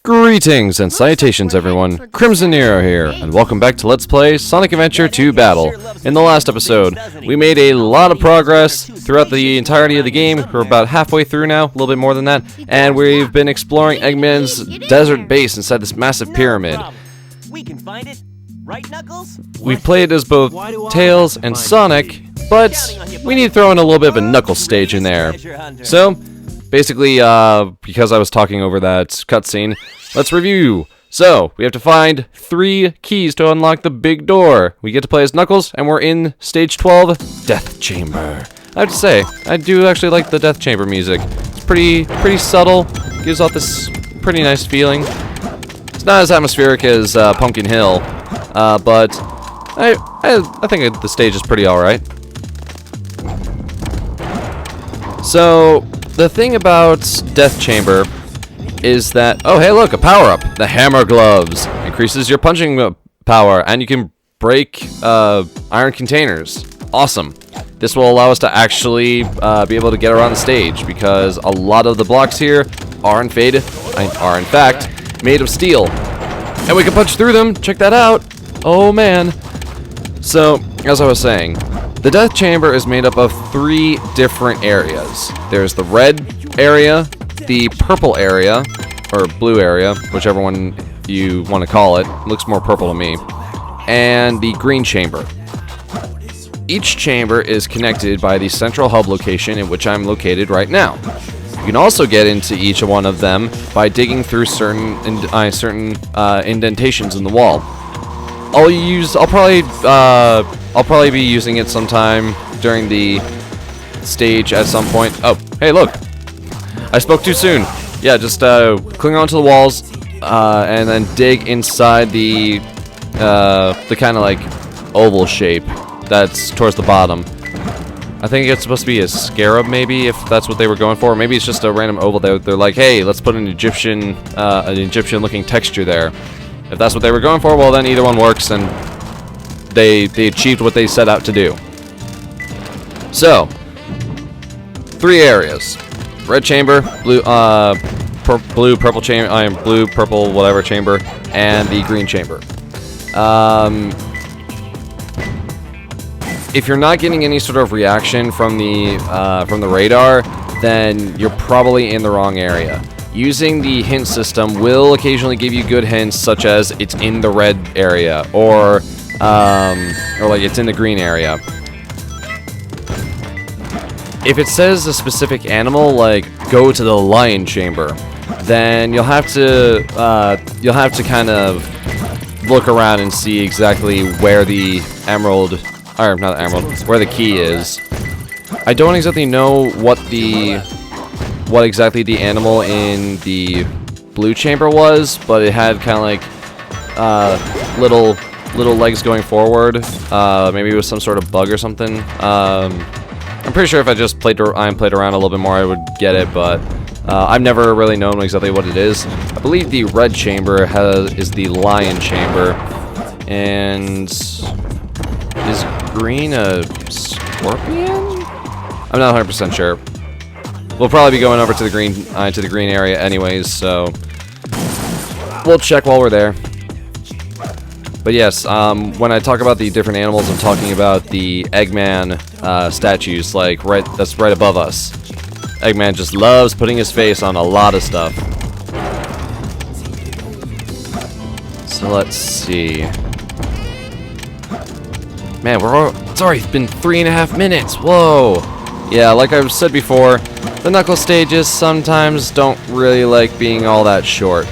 Greetings and salutations everyone, Crimson Nero here, and welcome back to Let's Play Sonic Adventure 2 Battle. In the last episode, we made a lot of progress throughout the entirety of the game. We're about halfway through now, a little bit more than that, and we've been exploring Eggman's desert base inside this massive pyramid. We can find it, right, Knuckles? We've played as both Tails and Sonic, but we need to throw in a little bit of a Knuckles stage in there. So, basically, because I was talking over that cutscene, let's review. So, we have to find 3 keys to unlock the big door. We get to play as Knuckles, and we're in Stage 12, Death Chamber. I have to say, I do actually like the Death Chamber music. It's pretty subtle, gives off this pretty nice feeling. It's not as atmospheric as Pumpkin Hill, but I think the stage is pretty alright. So, the thing about Death Chamber is that, oh hey look, a power-up! The Hammer Gloves increases your punching power, and you can break iron containers. Awesome. This will allow us to actually be able to get around the stage, because a lot of the blocks here are in fact made of steel. And we can punch through them, check that out! Oh man. So, as I was saying, the Death Chamber is made up of 3 different areas. There's the red area, the purple area, or blue area, whichever one you want to call it. Looks more purple to me. And the green chamber. Each chamber is connected by the central hub location in which I'm located right now. You can also get into each one of them by digging through certain indentations in the wall. I'll probably be using it sometime during the stage at some point. Oh, hey, look! I spoke too soon. Yeah, just cling onto the walls and then dig inside the kind of like oval shape that's towards the bottom. I think it's supposed to be a scarab, maybe, if that's what they were going for. Maybe it's just a random oval. They're like, hey, let's put an Egyptian-looking texture there. If that's what they were going for, well, then either one works, and they achieved what they set out to do. So, 3 areas: red chamber, blue, purple chamber, blue, purple, whatever chamber, and the green chamber. If you're not getting any sort of reaction from the radar, then you're probably in the wrong area. Using the hint system will occasionally give you good hints, such as it's in the red area, or like it's in the green area. If it says a specific animal, like go to the lion chamber, then you'll have to kind of look around and see exactly where the where the key is. I don't exactly know what exactly the animal in the blue chamber was, but it had kind of like little legs going forward. Maybe it was some sort of bug or something. I'm pretty sure if I just played around a little bit more, I would get it, but I've never really known exactly what it is. I believe the red chamber is the lion chamber, and is green a scorpion? I'm not 100% sure. We'll probably be going over to the green area anyways, so we'll check while we're there. But yes, when I talk about the different animals, I'm talking about the Eggman statues, like that's right above us. Eggman just loves putting his face on a lot of stuff. So let's see. Man, it's already been 3.5 minutes. Whoa. Yeah, like I've said before, the Knuckles stages sometimes don't really like being all that short.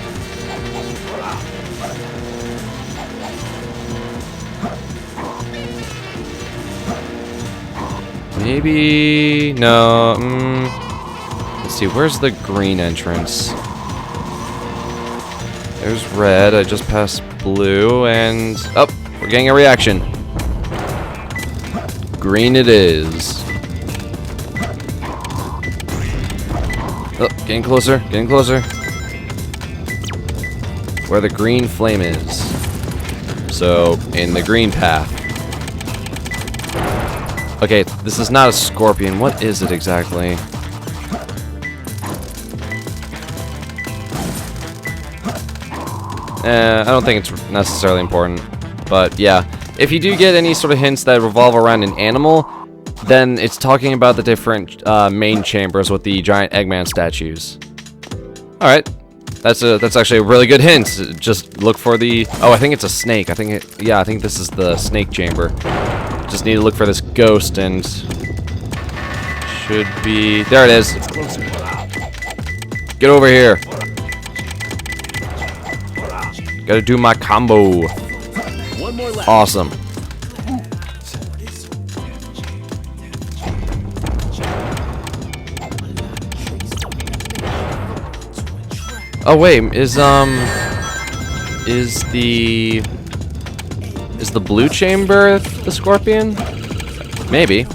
Maybe... no... let's see, where's the green entrance? There's red, I just passed blue, and... oh, we're getting a reaction. Green it is. Oh, getting closer, getting closer. Where the green flame is. So, in the green path. Okay, this is not a scorpion. What is it exactly? I don't think it's necessarily important. But yeah, if you do get any sort of hints that revolve around an animal, then it's talking about the different main chambers with the giant Eggman statues. Alright, that's actually a really good hint. Just look for the... Oh, I think it's a snake. I think this is the snake chamber. Just need to look for this ghost and... Should be... There it is. Get over here. Gotta do my combo. One more left. Awesome. Oh wait, is the blue chamber the scorpion? Maybe.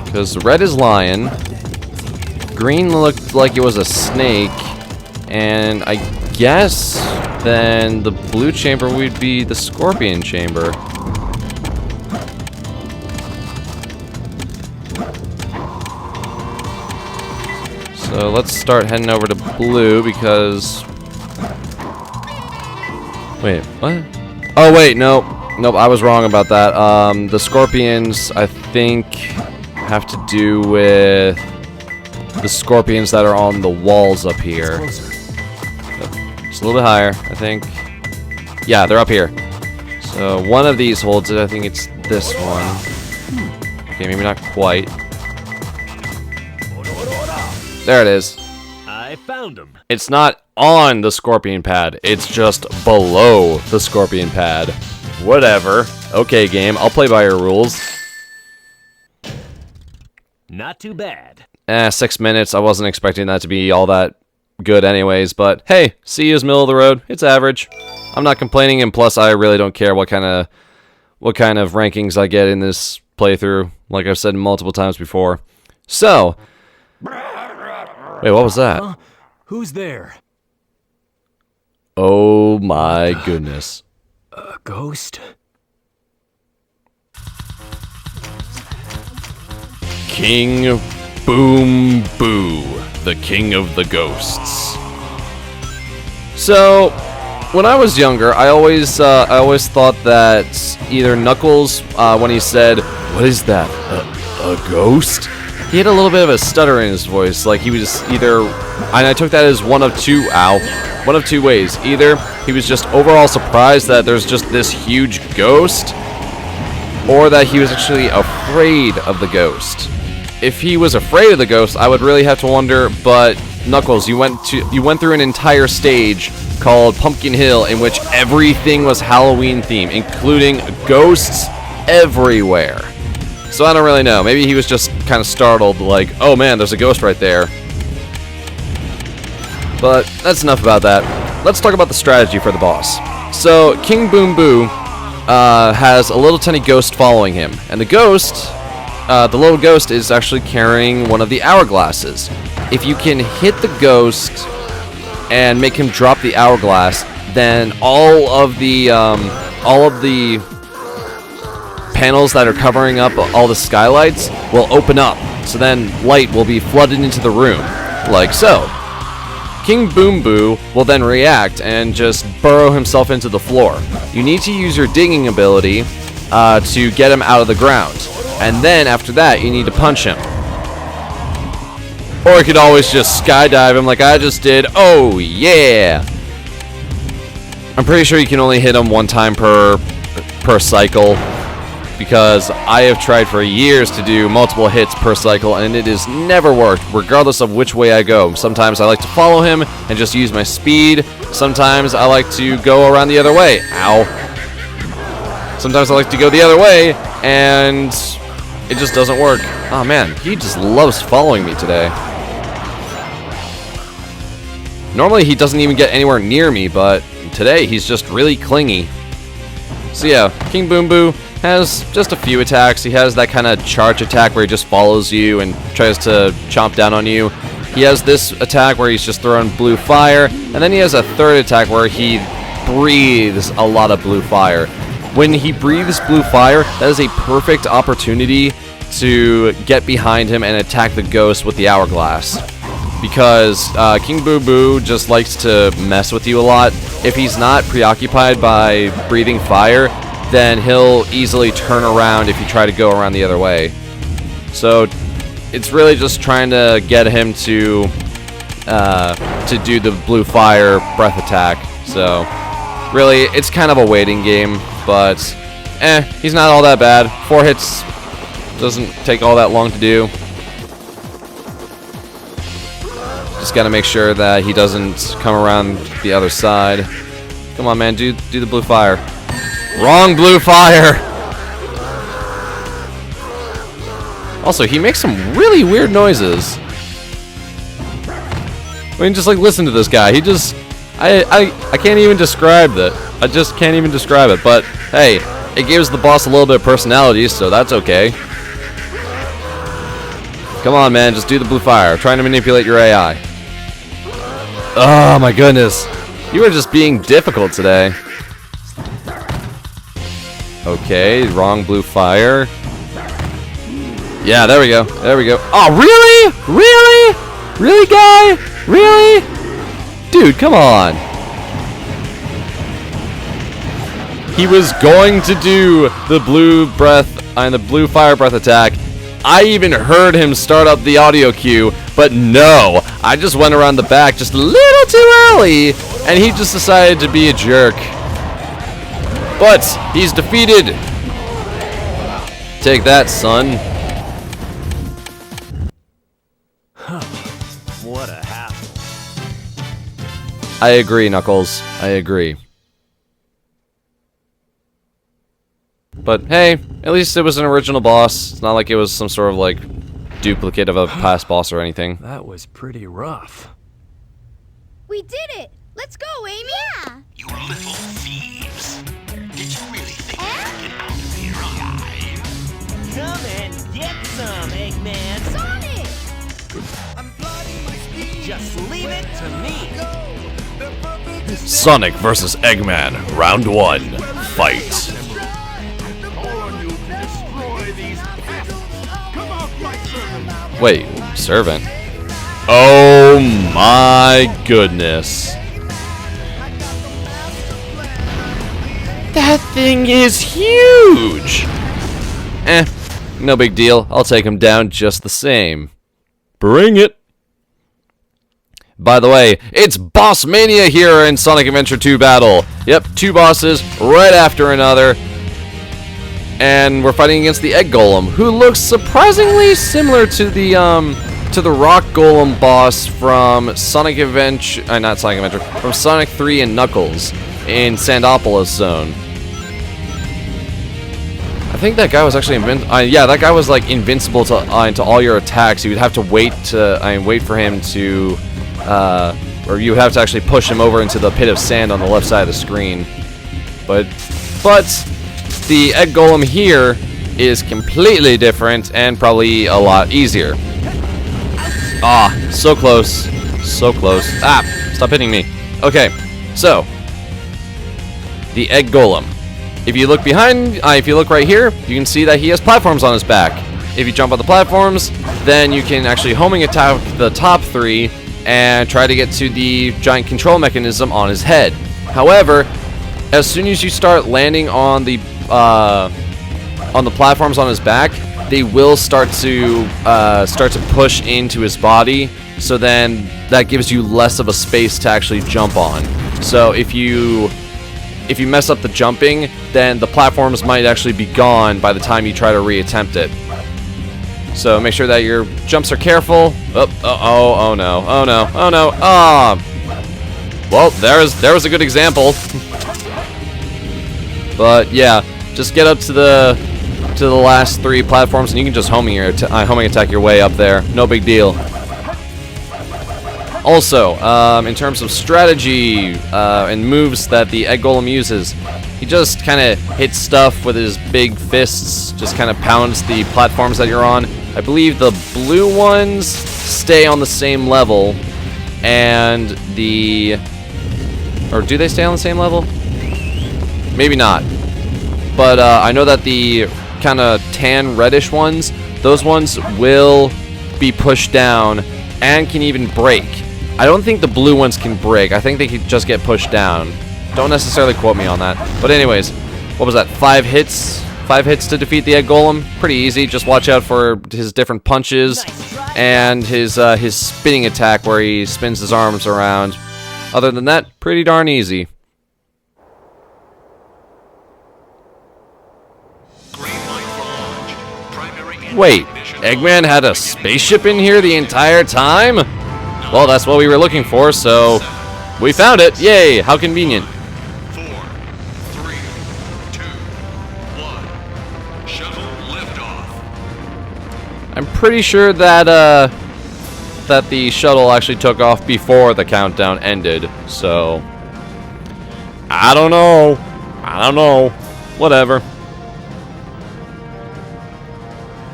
Because red is lion, green looked like it was a snake, and I guess then the blue chamber would be the scorpion chamber. So let's start heading over to blue because... Wait, what? Oh wait, nope, I was wrong about that. The scorpions, I think, have to do with the scorpions that are on the walls up here. Just a little bit higher, I think. Yeah, they're up here. So one of these holds it. I think it's this one. Okay, maybe not quite. There it is. I found him. It's not on the scorpion pad. It's just below the scorpion pad. Whatever. Okay, game. I'll play by your rules. Not too bad. 6 minutes. I wasn't expecting that to be all that good anyways, but hey, C is middle of the road. It's average. I'm not complaining, and plus I really don't care what kind of rankings I get in this playthrough, like I've said multiple times before. So, wait, what was that? Who's there? Oh my goodness. A ghost? King Bumbu, the king of the ghosts. So, when I was younger, I always thought that either Knuckles, when he said, "What is that? A ghost?" He had a little bit of a stutter in his voice, like he was either, and I took that as one of two ways. Either he was just overall surprised that there's just this huge ghost, or that he was actually afraid of the ghost. If he was afraid of the ghost, I would really have to wonder, but Knuckles, you went through an entire stage called Pumpkin Hill in which everything was Halloween themed, including ghosts everywhere. So I don't really know. Maybe he was just kind of startled, like, oh man, there's a ghost right there. But that's enough about that. Let's talk about the strategy for the boss. So King Bumbu has a little tiny ghost following him, and the little ghost is actually carrying one of the hourglasses. If you can hit the ghost and make him drop the hourglass, then all of the panels that are covering up all the skylights will open up. So then light will be flooded into the room, like so. King Bumbu will then react and just burrow himself into the floor. You need to use your digging ability to get him out of the ground. And then after that, you need to punch him. Or you could always just skydive him like I just did. Oh, yeah! I'm pretty sure you can only hit him one time per cycle, because I have tried for years to do multiple hits per cycle, and it has never worked, regardless of which way I go. Sometimes I like to follow him and just use my speed. Sometimes I like to go around the other way. Ow. Sometimes I like to go the other way, and it just doesn't work. Oh man, he just loves following me today. Normally he doesn't even get anywhere near me, but today he's just really clingy. So yeah, King Bumbu has just a few attacks. He has that kind of charge attack where he just follows you and tries to chomp down on you. He has this attack where he's just throwing blue fire, and then he has a third attack where he breathes a lot of blue fire. When he breathes blue fire, that is a perfect opportunity to get behind him and attack the ghost with the hourglass. because King Bumbu just likes to mess with you a lot. If he's not preoccupied by breathing fire, then he'll easily turn around if you try to go around the other way. So it's really just trying to get him to do the blue fire breath attack. So really, it's kind of a waiting game, but he's not all that bad. 4 hits doesn't take all that long to do. Just gotta make sure that he doesn't come around the other side. Come on, man, do the blue fire. Wrong blue fire! Also, he makes some really weird noises. I mean, just like listen to this guy. He just, I can't even describe that. I just can't even describe it. But hey, it gives the boss a little bit of personality, so that's okay. Come on, man, just do the blue fire. Trying to manipulate your AI. Oh my goodness, you are just being difficult today. Okay, wrong blue fire. Yeah, there we go. There we go. Oh, really? Really? Really, guy? Really? Dude, come on. He was going to do the blue breath and the blue fire breath attack. I even heard him start up the audio cue, but no. I just went around the back just a little too early, and he just decided to be a jerk. But he's defeated. Take that, son. What a hassle. I agree, Knuckles. I agree. But hey, at least it was an original boss. It's not like it was some sort of like duplicate of a past boss or anything. That was pretty rough. We did it! Let's go, Amy! Yeah! You little thieves! Did you really think you could get out of here alive? Come and get some, Eggman. Sonic! Just leave it to me. Sonic versus Eggman, round 1. Fight. Wait, servant? Oh my goodness. That thing is huge! No big deal. I'll take him down just the same. Bring it! By the way, it's Boss Mania here in Sonic Adventure 2 Battle. Yep, 2 bosses right after another. And we're fighting against the Egg Golem, who looks surprisingly similar to the Rock Golem boss from Sonic Adventure, not Sonic Adventure, from Sonic 3 and Knuckles in Sandopolis Zone. I think that guy was actually yeah, that guy was like invincible to all your attacks. You would have to wait for him to, or you would have to actually push him over into the pit of sand on the left side of the screen. But the Egg Golem here is completely different and probably a lot easier. Ah, so close. So close. Ah, stop hitting me. Okay, so the Egg Golem. If you look behind, if you look right here, you can see that he has platforms on his back. If you jump on the platforms, then you can actually homing attack the top 3 and try to get to the giant control mechanism on his head. However, as soon as you start landing on the platforms on his back, they will start to push into his body. So then that gives you less of a space to actually jump on. So if you mess up the jumping, then the platforms might actually be gone by the time you try to reattempt it. So make sure that your jumps are careful. Oh no, oh no, oh no, ah! Well, there was a good example. But yeah, just get up to the last 3 platforms, and you can just homing attack your way up there. No big deal. Also, in terms of strategy and moves that the Egg Golem uses, he just kind of hits stuff with his big fists, just kind of pounds the platforms that you're on. I believe the blue ones stay on the same level, and or do they stay on the same level? Maybe not. But I know that the kind of tan reddish ones, those ones will be pushed down and can even break. I don't think the blue ones can break. I think they can just get pushed down. Don't necessarily quote me on that. But anyways, what was that? 5 hits? 5 hits to defeat the Egg Golem. Pretty easy. Just watch out for his different punches and his spinning attack where he spins his arms around. Other than that, pretty darn easy. Wait, Eggman had a spaceship in here the entire time? Well, that's what we were looking for, so we found it. Yay, how convenient. 4, 3, 2, 1. Shuttle liftoff. I'm pretty sure that that the shuttle actually took off before the countdown ended, so I don't know. Whatever.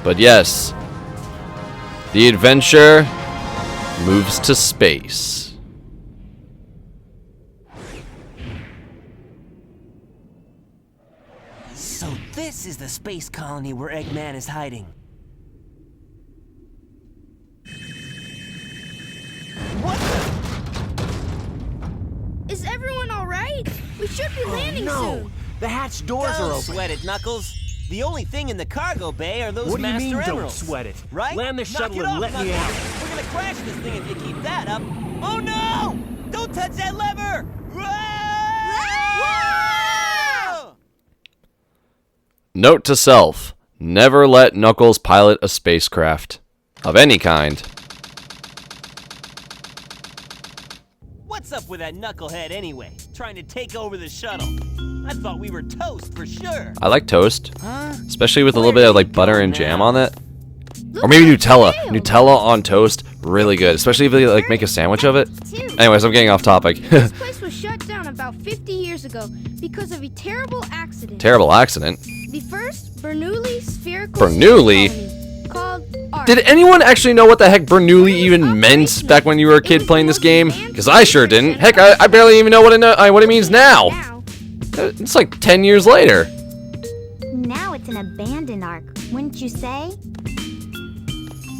But yes, the adventure moves to space. So this is the space colony where Eggman is hiding. What the? Is everyone all right? We should be landing soon. The hatch doors are Don't open. sweat it, Knuckles. The only thing in the cargo bay are those What do you Master mean, don't Emeralds. sweat it? Right? Land the Knock shuttle it and off, let me Knuckles. out. We're gonna crash this thing if you keep that up. Oh no! Don't touch that lever! Whoa! Note to self, never let Knuckles pilot a spacecraft. Of any kind. What's up with that knucklehead anyway? Trying to take over the shuttle. I thought we were toast for sure. I like toast. Huh? Especially with a little bit of like butter and jam on it. Look Or maybe at the Nutella. tail. Nutella on toast, really good. Especially if they like make a sandwich of it. Anyways, I'm getting off topic. This place was shut down about 50 years ago because of a terrible accident. Terrible accident. The first Bernoulli spherical Bernoulli? colony called Ark. Did anyone actually know what the heck Bernoulli even meant back when you were a kid playing this game? Because I sure didn't. Heck, I barely even know what it means now. It's like 10 years later. Now it's an abandoned Ark, wouldn't you say?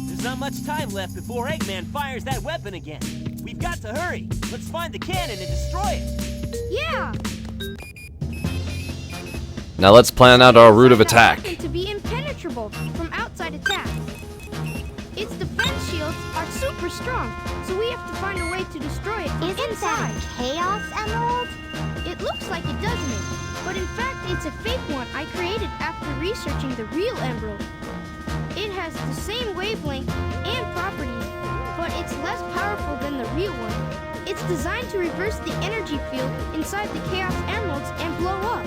There's not much time left before Eggman fires that weapon again. We've got to hurry. Let's find the cannon and destroy it. Yeah. Now let's plan out our route of attack. To be impenetrable from outside attacks. Its defense shields are super strong, so we have to find a way to destroy it from Isn't inside. that a Chaos Emerald? It looks like it, doesn't it? But in fact, it's a fake one I created after researching the real emerald. It has the same wavelength and properties, but it's less powerful than the real one. It's designed to reverse the energy field inside the Chaos Emeralds and blow up.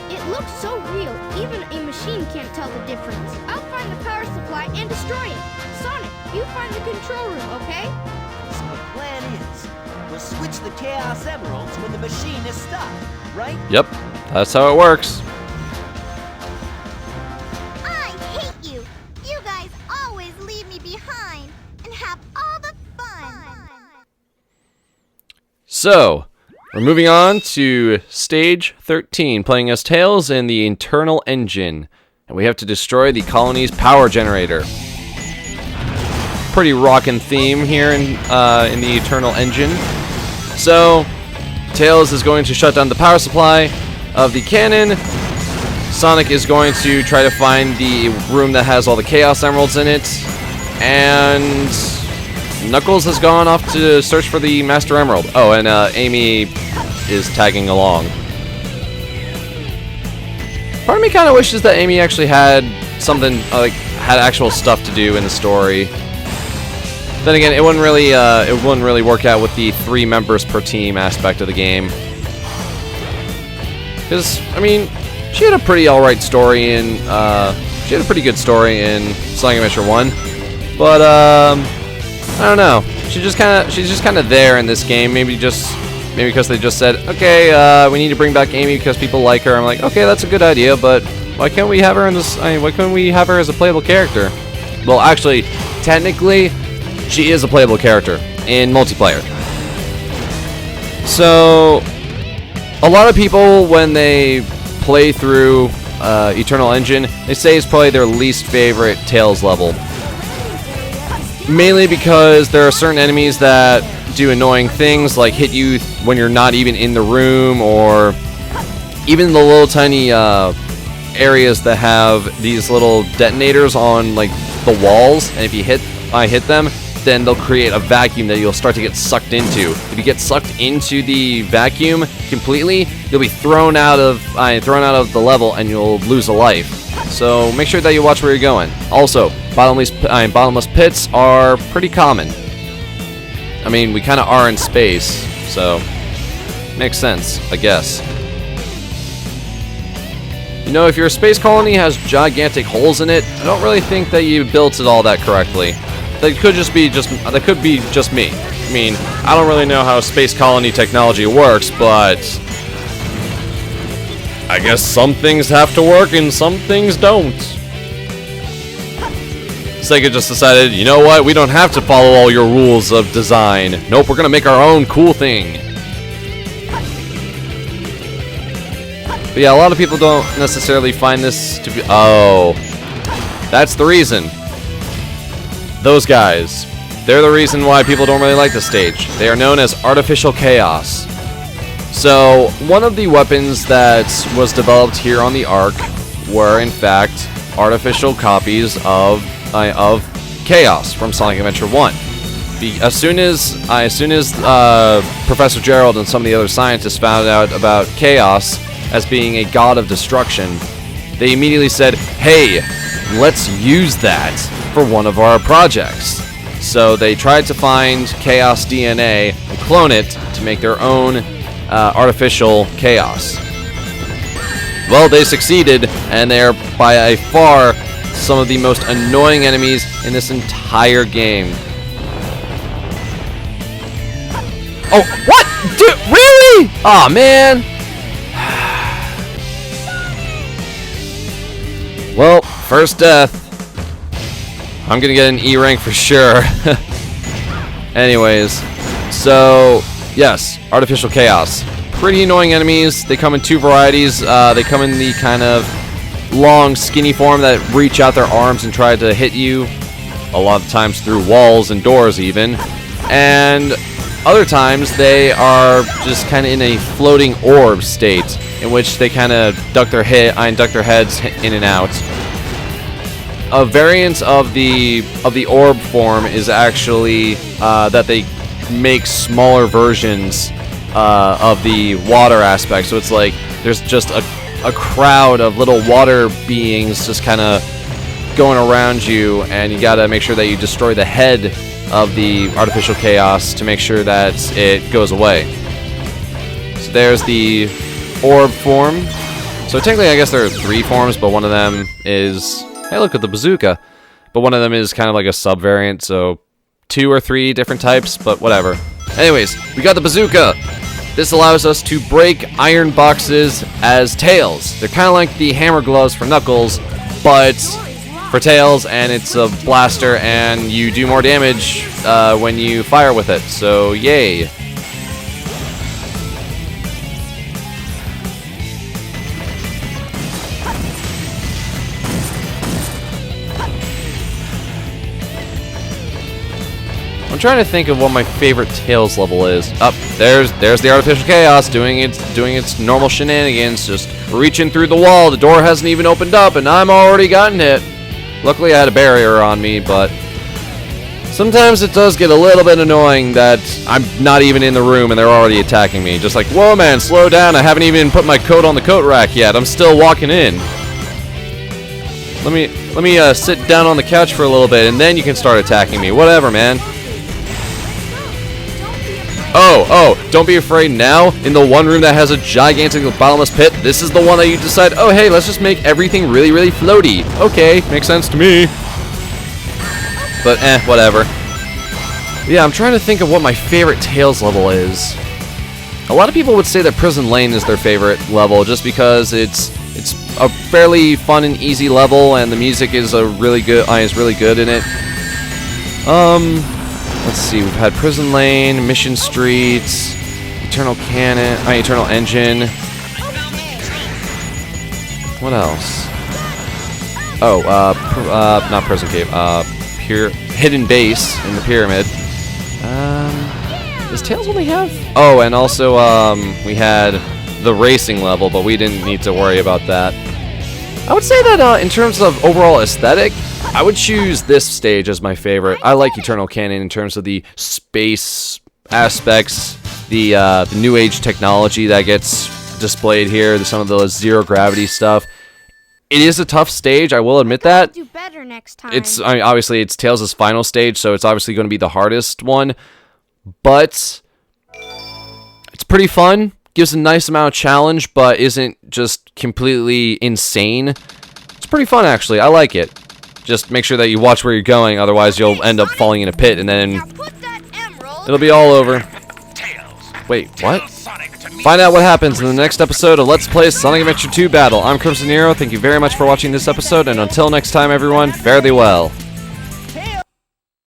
It looks so real, even a machine can't tell the difference. I'll find the power supply and destroy it. Sonic, you find the control room, okay? So the plan is, we'll switch the Chaos Emeralds when the machine is stopped, right? Yep, that's how it works. I hate you! You guys always leave me behind and have all the fun! So, we're moving on to stage 13, playing as Tails in the internal engine. And we have to destroy the colony's power generator. Pretty rockin' theme here in the internal engine. So, Tails is going to shut down the power supply of the cannon. Sonic is going to try to find the room that has all the Chaos Emeralds in it. And Knuckles has gone off to search for the Master Emerald. Oh, and Amy is tagging along. Part of me kind of wishes that Amy actually had something, like, had actual stuff to do in the story. Then again, it wouldn't really work out with the 3 members per team aspect of the game. Because, I mean, she had a pretty alright story in, she had a pretty good story in Sonic Adventure 1. But, I don't know. She's just kind of there in this game. Maybe because they just said, okay, we need to bring back Amy because people like her. I'm like, okay, that's a good idea, but why can't we have her in this? I mean, why couldn't we have her as a playable character? Well, actually, technically, she is a playable character in multiplayer. So, a lot of people when they play through Eternal Engine, they say it's probably their least favorite Tails level. mainly because there are certain enemies that do annoying things, like hit you when you're not even in the room, or even the little tiny areas that have these little detonators on like the walls, and if you hit them, then they'll create a vacuum that you'll start to get sucked into. If you get sucked into the vacuum completely, you'll be thrown out of the level and you'll lose a life. So make sure that you watch where you're going. Also, bottomless pits are pretty common. I mean, we kind of are in space, so makes sense, I guess. You know, if your space colony has gigantic holes in it, I don't really think that you built it all that correctly. That could be just me. I mean, I don't really know how space colony technology works, but I guess some things have to work and some things don't. Sega just decided, you know what, we don't have to follow all your rules of design. Nope, we're gonna make our own cool thing. But yeah, a lot of people don't necessarily find this to be... Oh, that's the reason. Those guys. They're the reason why people don't really like the stage. They are known as Artificial Chaos. So, one of the weapons that was developed here on the Ark were, in fact, artificial copies of Chaos from Sonic Adventure 1. As soon as Professor Gerald and some of the other scientists found out about Chaos as being a god of destruction, they immediately said, hey, let's use that for one of our projects. So they tried to find Chaos DNA and clone it to make their own artificial Chaos. Well, they succeeded, and they are by far some of the most annoying enemies in this entire game. Oh, what? Dude, really? Aw, man. Well, first death. I'm gonna get an E rank for sure. Anyways, so yes, Artificial Chaos. Pretty annoying enemies. They come in two varieties. They come in the kind of long, skinny form that reach out their arms and try to hit you. A lot of times through walls and doors even. And other times they are just kind of in a floating orb state, in which they kind of duck their heads in and out. A variant of the orb form is actually that they make smaller versions of the water aspect. So it's like there's just a crowd of little water beings just kind of going around you, and you gotta make sure that you destroy the head of the Artificial Chaos to make sure that it goes away. So there's the orb form. So technically I guess there are three forms, but one of them is... Hey, look at the bazooka. But one of them is kind of like a sub-variant, so 2 or 3 different types, but whatever. Anyways, we got the bazooka. This allows us to break iron boxes as Tails. They're kind of like the hammer gloves for Knuckles, but for Tails, and it's a blaster, and you do more damage when you fire with it, so yay. I'm trying to think of what my favorite Tails level is. Up there's the Artificial Chaos doing its normal shenanigans, just reaching through the wall. The door hasn't even opened up, and I'm already gotten hit. Luckily, I had a barrier on me, but sometimes it does get a little bit annoying that I'm not even in the room and they're already attacking me. Just like, whoa, man, slow down. I haven't even put my coat on the coat rack yet. I'm still walking in. Let me sit down on the couch for a little bit, and then you can start attacking me. Whatever, man. Oh, don't be afraid now. In the one room that has a gigantic bottomless pit, this is the one that you decide, oh, hey, let's just make everything really, really floaty. Okay, makes sense to me. But, whatever. Yeah, I'm trying to think of what my favorite Tails level is. A lot of people would say that Prison Lane is their favorite level, just because it's a fairly fun and easy level, and the music is really good in it. Let's see, we've had Prison Lane, Mission Streets, Eternal Engine. What else? Oh, not Prison Cave. hidden base in the pyramid. Does Tails only have? Oh, and also we had the racing level, but we didn't need to worry about that. I would say that in terms of overall aesthetic, I would choose this stage as my favorite. I like Eternal Canyon in terms of the space aspects, the new age technology that gets displayed here, some of the zero gravity stuff. It is a tough stage, I will admit that. Do better next time. I mean, obviously it's Tails' final stage, so it's obviously going to be the hardest one. But it's pretty fun. Gives a nice amount of challenge, but isn't just completely insane. It's pretty fun, actually. I like it. Just make sure that you watch where you're going, otherwise you'll end up falling in a pit, and then it'll be all over. Wait, what? Find out what happens in the next episode of Let's Play Sonic Adventure 2 Battle. I'm Crimson Nero. Thank you very much for watching this episode, and until next time, everyone, fare thee well.